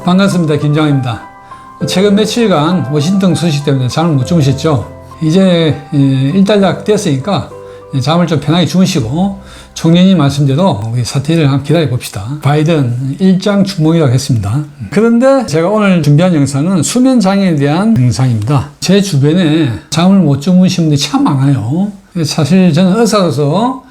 반갑습니다. 김장입니다. 최근 며칠간 워싱턴 소식 때문에 잠을 못 주무셨죠? 이제 일단락 됐으니까 잠을 좀 편하게 주무시고 총리님 말씀대로 우리 사태를 한번 기다려 봅시다. 바이든 일장 주목이라고 했습니다. 그런데 제가 오늘 준비한 영상은 수면 장애에 대한 영상입니다. 제 주변에 잠을 못 주무시는 분들이 참 많아요. 사실 저는 의사로서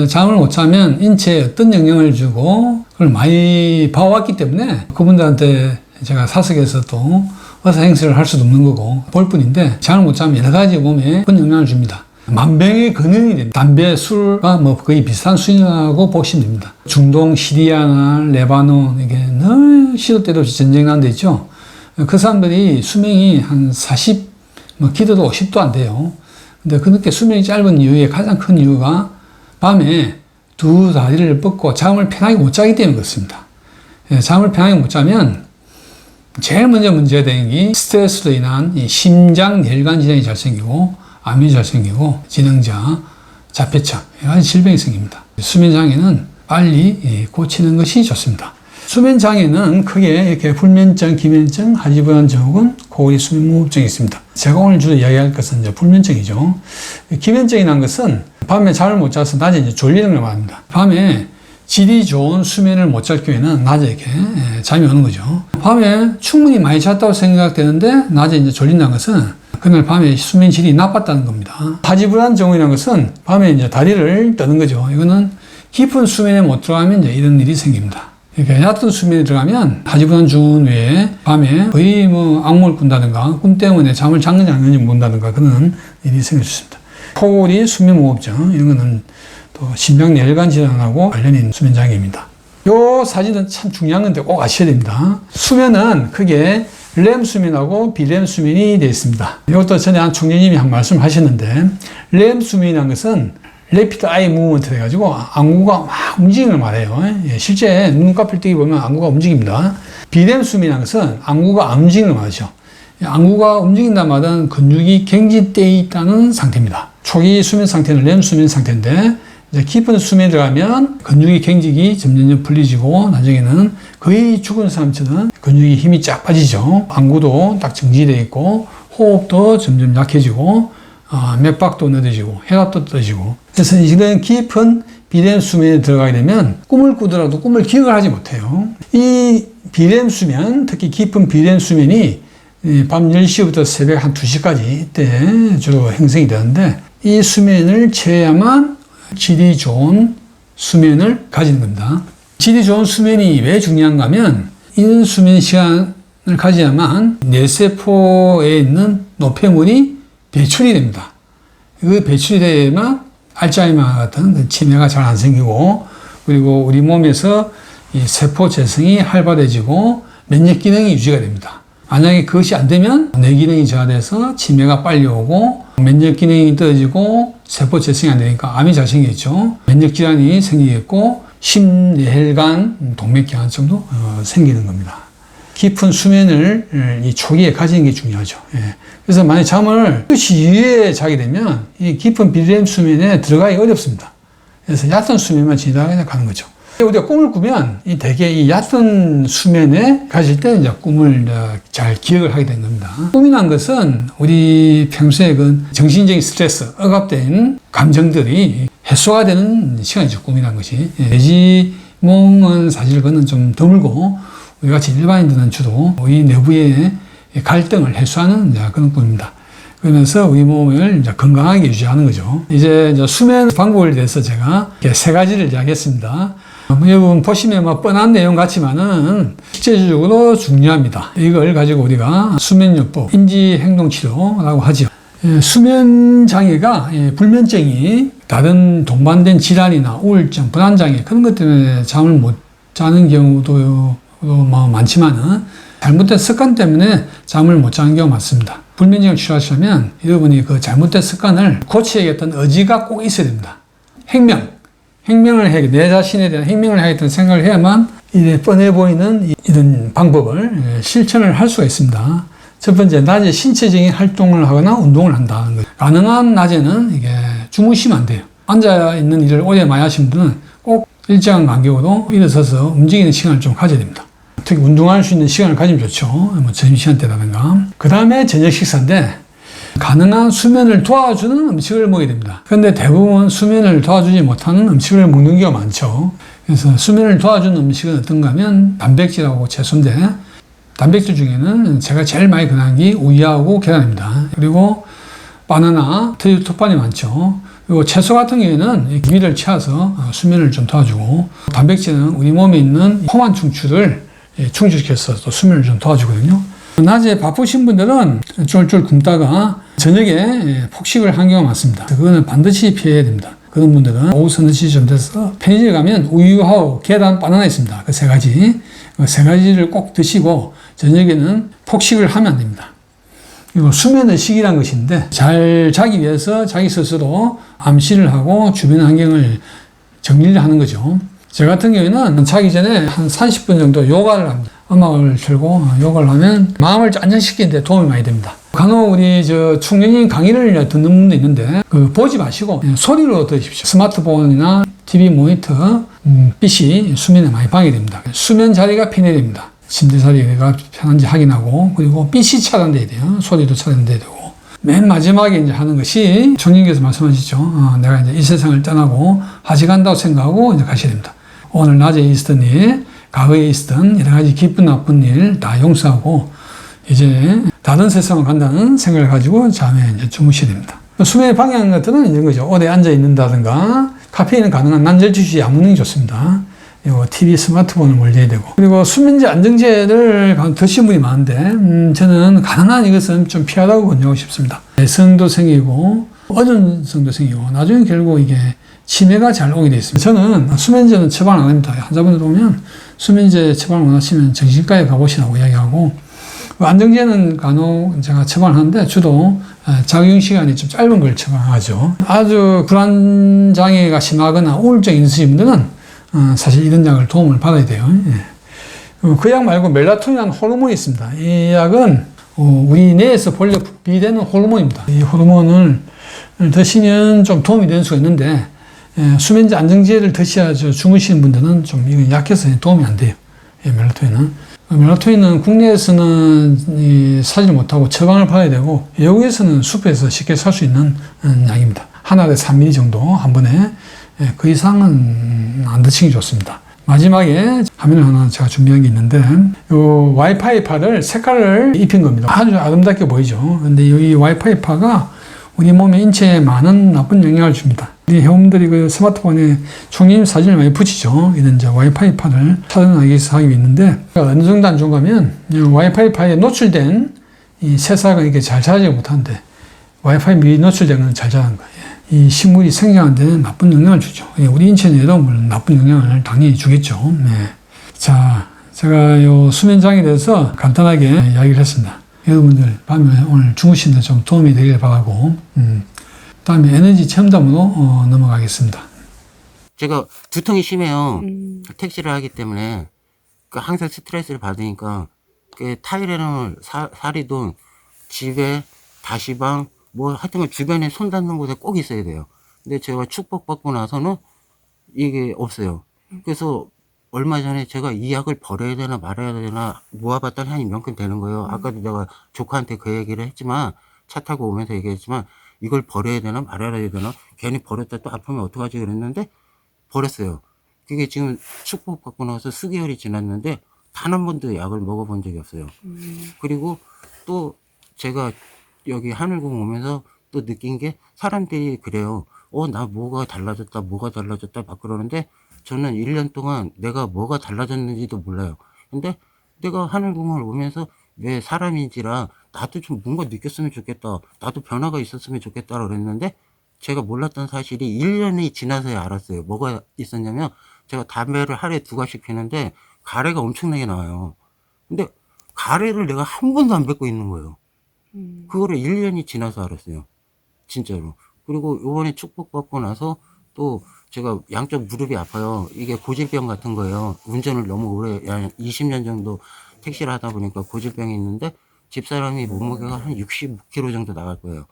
잠을 못 자면 인체에 어떤 영향을 주고 그걸 많이 봐왔기 때문에 그분들한테 제가 사석에서 또 의사 행세를 할 수도 없는 거고 볼 뿐인데, 잠을 못 자면 여러 가지 몸에 그런 영향을 줍니다. 만병의 근원이 됩니다. 담배, 술과 뭐 거의 비슷한 수준이라고 보시면 됩니다. 중동, 시리아나 레바논, 이게 늘 시도 때도 없이 전쟁 난 데 있죠. 그 사람들이 수명이 한 40, 기도도 50도 안 돼요. 근데 그렇게 수명이 짧은 이유의 가장 큰 이유가 밤에 두 다리를 뻗고 잠을 편하게 못 자기 때문에 그렇습니다. 잠을 편하게 못 자면 제일 먼저 문제가 되는 게 스트레스로 인한 이 심장 뇌혈관 질환이 잘 생기고 암이 잘 생기고 진행자, 자폐증 여러 가지 질병이 생깁니다. 수면 장애는 빨리 고치는 것이 좋습니다. 수면 장애는 크게 이렇게 불면증, 기면증, 하지부연 증후군, 고리 수면 무호흡증이 있습니다. 제가 오늘 주로 이야기할 것은 이제 불면증이죠. 기면증이라는 것은 밤에 잠을 못 자서 낮에 이제 졸리는 걸 말합니다. 밤에 질이 좋은 수면을 못 잘 경우에는 낮에 이렇게 잠이 오는 거죠. 밤에 충분히 많이 잤다고 생각되는데 낮에 이제 졸린다는 것은 그날 밤에 수면 질이 나빴다는 겁니다. 하지부란 증후이라는 것은 밤에 이제 다리를 떠는 거죠. 이거는 깊은 수면에 못 들어가면 이제 이런 일이 생깁니다. 이렇게 얕은 수면에 들어가면 하지부란 증후 외에 밤에 거의 악몽을 꾼다든가 꿈 때문에 잠을 잤는지 안 잤는지 모른다든가 그런 일이 생길 수 있습니다. 코골이, 수면무호흡증 이런 거는 또 심장 뇌혈관 질환하고 관련이 있는 수면 장애입니다. 요 사진은 참 중요한 건데 꼭 아셔야 됩니다. 수면은 크게 렘 수면하고 비렘 수면이 되어 있습니다. 이것도 전에 한 총리님이 한 말씀 하셨는데, 렘 수면이라는 것은 Rapid Eye Movement 해가지고 안구가 막 움직이는 걸 말해요. 실제 눈꺼풀 뜨기 보면 안구가 움직입니다. 비렘 수면이라는 것은 안구가 안 움직이는 걸 말하죠. 안구가 움직인다 말은 근육이 갱지되어 있다는 상태입니다. 초기 수면 상태는 렘 수면 상태인데, 이제 깊은 수면에 들어가면 근육이 갱직이 점점 풀리지고 나중에는 거의 죽은 사람처럼 근육이 힘이 쫙 빠지죠. 안구도 딱 정지되어 있고 호흡도 점점 약해지고 맥박도 늦어지고 혈압도 떨어지고, 그래서 이런 깊은 비렘 수면에 들어가게 되면 꿈을 꾸더라도 꿈을 기억을 하지 못해요. 이 비렘 수면, 특히 깊은 비렘 수면이 밤 10시부터 새벽 한 2시까지 이때 주로 형성이 되는데, 이 수면을 취해야만 질이 좋은 수면을 가지는 겁니다. 질이 좋은 수면이 왜 중요한가 하면, 이런 수면 시간을 가져야만 뇌세포에 있는 노폐물이 배출이 됩니다. 그 배출이 되면 알츠하이머 같은 치매가 잘 안 생기고, 그리고 우리 몸에서 이 세포 재생이 활발해지고 면역 기능이 유지가 됩니다. 만약에 그것이 안 되면 뇌 기능이 저하돼서 치매가 빨리 오고 면역 기능이 떨어지고 세포 재생이 안 되니까 암이 잘 생기겠죠. 면역 질환이 생기겠고 심뇌혈관 동맥경화증도 생기는 겁니다. 깊은 수면을 이 초기에 가지는 게 중요하죠. 그래서 만약 잠을 2시 이후에 자게 되면 이 깊은 비렘 수면에 들어가기 어렵습니다. 그래서 얕은 수면만 지나가게 가는 거죠. 우리가 꿈을 꾸면 대개 이 얕은 수면에 가실 때 이제 꿈을 잘 기억을 하게 된 겁니다. 꿈이란 것은 우리 평소에 그 정신적인 스트레스, 억압된 감정들이 해소가 되는 시간이죠. 꿈이란 것이. 뇌지몽은 사실 그거는 좀 드물고, 우리 같이 일반인들은 주로 우리 내부의 갈등을 해소하는 그런 꿈입니다. 그러면서 우리 몸을 이제 건강하게 유지하는 거죠. 이제 수면 방법에 대해서 제가 3가지를 이야기했습니다. 여러분 보시면 뻔한 내용 같지만은 실제적으로 중요합니다. 이걸 가지고 우리가 수면요법, 인지행동치료라고 하죠. 수면 장애가, 불면증이 다른 동반된 질환이나 우울증, 불안장애 그런 것 때문에 잠을 못 자는 경우도 많지만은 잘못된 습관 때문에 잠을 못 자는 경우가 많습니다. 불면증을 치료하시려면 여러분이 그 잘못된 습관을 고쳐야겠다는 의지가 꼭 있어야 됩니다. 행명을 해야, 내 자신에 대한 행명을 하겠다는 생각을 해야만 이제 뻔해 보이는 이런 방법을 실천을 할 수가 있습니다. 첫 번째, 낮에 신체적인 활동을 하거나 운동을 한다는 거예요. 가능한 낮에는 이게 주무시면 안 돼요. 앉아있는 일을 오래 많이 하신 분은 꼭 일정한 간격으로 일어서서 움직이는 시간을 좀 가져야 됩니다. 특히 운동할 수 있는 시간을 가지면 좋죠. 뭐 점심시간 때라든가. 그 다음에 저녁 식사인데 가능한 수면을 도와주는 음식을 먹어야 됩니다. 그런데 대부분 수면을 도와주지 못하는 음식을 먹는 경우가 많죠. 그래서 수면을 도와주는 음식은 어떤가 하면 단백질하고 채소인데 단백질 중에는 제가 제일 많이 권하는 게 우유하고 계란입니다. 그리고 바나나, 트립토판이 많죠. 그리고 채소 같은 경우에는 기미를 채워서 수면을 좀 도와주고 단백질은 우리 몸에 있는 포만 충출을 충족시켜서 또 수면을 좀 도와주거든요. 낮에 바쁘신 분들은 쫄쫄 굶다가 저녁에 폭식을 한 경우가 많습니다. 그거는 반드시 피해야 됩니다. 그런 분들은 오후 서너 시쯤 돼서 편의점에 가면 우유하고 계란, 바나나 있습니다. 그 세 가지. 그 세 가지를 꼭 드시고 저녁에는 폭식을 하면 안 됩니다. 그리고 수면의 시기란 것인데 잘 자기 위해서 자기 스스로 암시를 하고 주변 환경을 정리를 하는 거죠. 저 같은 경우에는 자기 전에 한 30분 정도 요가를 합니다. 음악을 틀고 요가를 하면 마음을 안정시키는 데 도움이 많이 됩니다. 간혹 우리 청년인 강의를 듣는 분도 있는데 보지 마시고 그냥 소리로 들으십시오. 스마트폰이나 TV 모니터, 빛이 수면에 많이 방해됩니다. 수면 자리가 편해야 됩니다. 침대 자리가 편한지 확인하고 그리고 빛이 차단돼야 돼요. 소리도 차단돼야 되고 맨 마지막에 이제 하는 것이 총님께서 말씀하시죠. 내가 이제 이 세상을 떠나고 하지 간다고 생각하고 이제 가셔야 됩니다. 오늘 낮에 있었던 일, 과거에 있었던 여러 가지 기쁜 나쁜 일 다 용서하고 이제 다른 세상으로 간다는 생각을 가지고 잠에 이제 주무셔야 됩니다. 수면에 방해하는 것들은 이런 거죠. 오래 앉아 있는다든가 카페인은 가능한 난절 주시 안 먹는 게 좋습니다. 그리고 TV, 스마트폰을 멀리해야 되고 그리고 수면제 안정제를 드시는 분이 많은데 저는 가능한 이것은 좀 피하라고 권유하고 싶습니다. 내성도 생기고 어전성도 생기고 나중에 결국 이게 치매가 잘 오게 되어 있습니다. 저는 수면제는 처방 안 합니다. 환자분들 오면 수면제 처방을 원하시면 정신과에 가보시라고 이야기하고 안정제는 간혹 제가 처방하는데 주로 작용 시간이 좀 짧은 걸 처방하죠. 아주 불안장애가 심하거나 우울증이 있으신 분들은 사실 이런 약을 도움을 받아야 돼요. 그 약 말고 멜라토닌이라는 호르몬이 있습니다. 이 약은 우리 뇌에서 본래 분비되는 호르몬입니다. 이 호르몬을 드시면 좀 도움이 되는 수가 있는데 수면제 안정제를 드셔야 주무시는 분들은 좀 이건 약해서 도움이 안 돼요. 멜라토닌은. 멜라토닌은 국내에서는 사지 못하고 처방을 받아야 되고 외국에서는 슈퍼에서 쉽게 살 수 있는 약입니다. 하나에 3ml 정도 한 번에 그 이상은 안 드시는 게 좋습니다. 마지막에 화면을 하나 제가 준비한 게 있는데 이 와이파이 파를 색깔을 입힌 겁니다. 아주 아름답게 보이죠. 근데 이 와이파이 파가 우리 몸의 인체에 많은 나쁜 영향을 줍니다. 우리 회원들이 그 스마트폰에 총님 사진을 많이 붙이죠. 이런 이제 와이파이 파를 차단하기 위해서 하기 있는데 어느 정도 안 좋은가 하면 와이파이 파에 노출된 이 새싹은 이렇게 잘 자라지 못하는데 와이파이 미리 노출된 건 잘 자라는 거예요. 이 식물이 생장하는 데는 나쁜 영향을 주죠. 우리 인체에도 물론 나쁜 영향을 당연히 주겠죠. 네. 자, 제가 요 수면장에 대해서 간단하게 이야기를 했습니다. 여러분들 밤에 오늘 주무시는데 좀 도움이 되길 바라고 다음에 에너지 첨담으로 넘어가겠습니다. 제가 두통이 심해요. 택시를 하기 때문에 항상 스트레스를 받으니까 타이레놀, 사리돈, 집에 다시방 뭐 하여튼 주변에 손 닿는 곳에 꼭 있어야 돼요. 근데 제가 축복받고 나서는 이게 없어요. 그래서 얼마 전에 제가 이 약을 버려야 되나 말아야 되나 모아봤더니 한 이만큼 되는 거예요. 아까도 내가 조카한테 그 얘기를 했지만 차 타고 오면서 얘기했지만 이걸 버려야 되나 말아야 되나 괜히 버렸다 또 아프면 어떡하지 그랬는데 버렸어요. 그게 지금 축복받고 나서 수개월이 지났는데 단 한 번도 약을 먹어본 적이 없어요. 그리고 또 제가 여기 하늘궁 오면서 또 느낀 게 사람들이 그래요. 나 뭐가 달라졌다 막 그러는데 저는 1년 동안 내가 뭐가 달라졌는지도 몰라요. 근데 내가 하늘궁을 오면서 왜 사람인지라 나도 좀 뭔가 느꼈으면 좋겠다. 나도 변화가 있었으면 좋겠다 그랬는데 제가 몰랐던 사실이 1년이 지나서야 알았어요. 뭐가 있었냐면 제가 담배를 하루에 2갑씩 피는데 가래가 엄청나게 나와요. 근데 가래를 내가 한 번도 안 뱉고 있는 거예요. 그거를 1년이 지나서 알았어요. 진짜로. 그리고 요번에 축복받고 나서 또 제가 양쪽 무릎이 아파요. 이게 고질병 같은 거예요. 운전을 너무 오래, 20년 정도 택시를 하다 보니까 고질병이 있는데 집사람이 몸무게가 한 65kg 정도 나갈 거예요.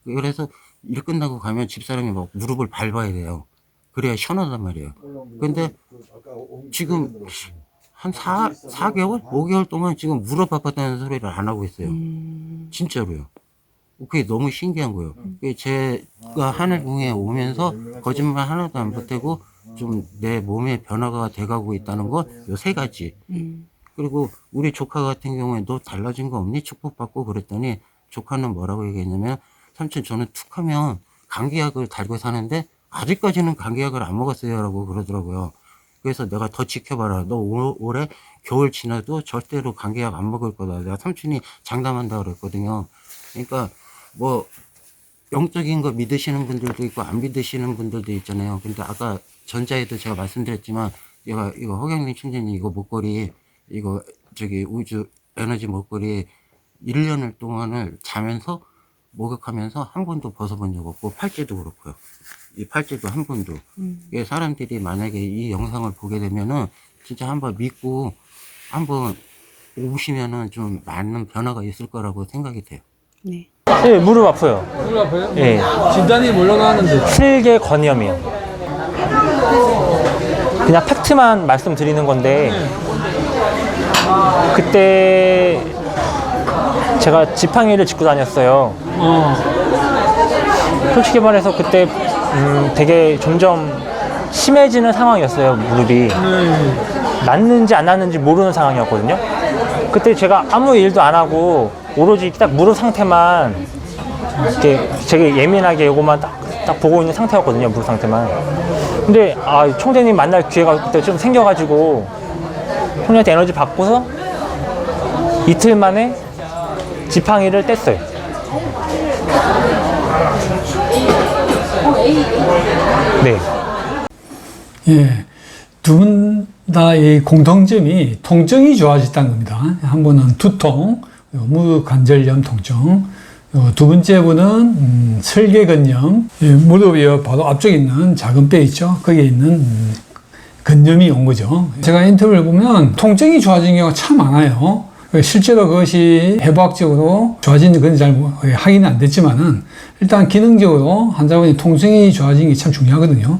그래서 일 끝나고 가면 집사람이 막 무릎을 밟아야 돼요. 그래야 시원하단 말이에요. 근데 지금 한 4개월? 5개월 동안 지금 무릎 아팠다는 소리를 안 하고 있어요. 진짜로요. 그게 너무 신기한 거예요. 그게 제가 하늘궁에 오면서 거짓말 하나도 안 보태고 좀 내 몸에 변화가 돼가고 있다는 것, 요 3가지. 그리고 우리 조카 같은 경우에 너 달라진 거 없니? 축복받고 그랬더니 조카는 뭐라고 얘기했냐면 삼촌 저는 툭 하면 감기약을 달고 사는데 아직까지는 감기약을 안 먹었어요 라고 그러더라고요. 그래서 내가 더 지켜봐라. 너 올해 겨울 지나도 절대로 감기약 안 먹을 거다. 내가 삼촌이 장담한다 그랬거든요. 그러니까 뭐 영적인 거 믿으시는 분들도 있고 안 믿으시는 분들도 있잖아요. 근데 아까 전자에도 제가 말씀드렸지만 이거 허경민 총재님 이거 목걸이 이거 저기 우주 에너지 목걸이 1년을 동안을 자면서 목욕하면서 한 번도 벗어본 적 없고 팔찌도 그렇고요. 이 팔찌도 한 번도. 이게 사람들이 만약에 이 영상을 보게 되면은 진짜 한번 믿고 한번 오시면은 좀 많은 변화가 있을 거라고 생각이 돼요. 네. 네, 무릎 아파요. 무릎 아파요? 예. 진단이 뭘로 나왔는데? 슬개 건염이요. 그냥 팩트만 말씀드리는 건데, 그때 제가 지팡이를 짚고 다녔어요. 솔직히 말해서 그때 되게 점점 심해지는 상황이었어요, 무릎이. 낫는지 안 낫는지 모르는 상황이었거든요. 그때 제가 아무 일도 안 하고 오로지 딱 무릎 상태만 이렇게 되게 예민하게 이거만 딱 보고 있는 상태였거든요, 무릎 상태만. 근데 총재님 만날 기회가 그때 좀 생겨가지고 총재한테 에너지 받고서 이틀 만에 지팡이를 뗐어요. 네. 예. 두 분 다 이 공통점이 통증이 좋아졌다는 겁니다. 한 분은 두통, 무릎 관절염 통증, 두 번째 분은 설계근염, 무릎이 바로 앞쪽에 있는 작은 뼈 있죠. 거기에 있는 근염이 온 거죠. 제가 인터뷰를 보면 통증이 좋아진 경우가 참 많아요. 실제로 그것이 해부학적으로 좋아진 건 잘 확인은 안 됐지만은 일단 기능적으로 환자분이 통증이 좋아진 게 참 중요하거든요.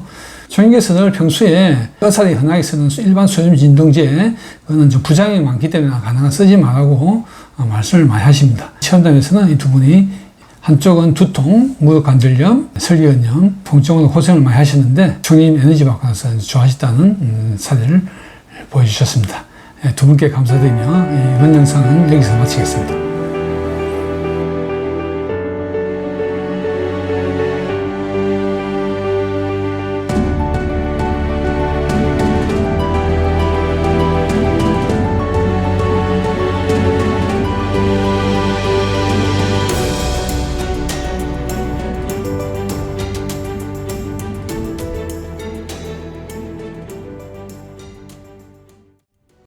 총님께서는 평소에 의사들이 흔하게 쓰는 일반 소염 진통제 그거는 좀 부작용이 많기 때문에 가능한 쓰지 말라고 말씀을 많이 하십니다. 시험담에서는 이 두 분이 한쪽은 두통, 무릎 관절염, 설계근염, 통증으로 고생을 많이 하셨는데 총님 에너지 받고 나서 좋아하셨다는 사례를 보여주셨습니다. 두 분께 감사드리며 이번 영상은 여기서 마치겠습니다.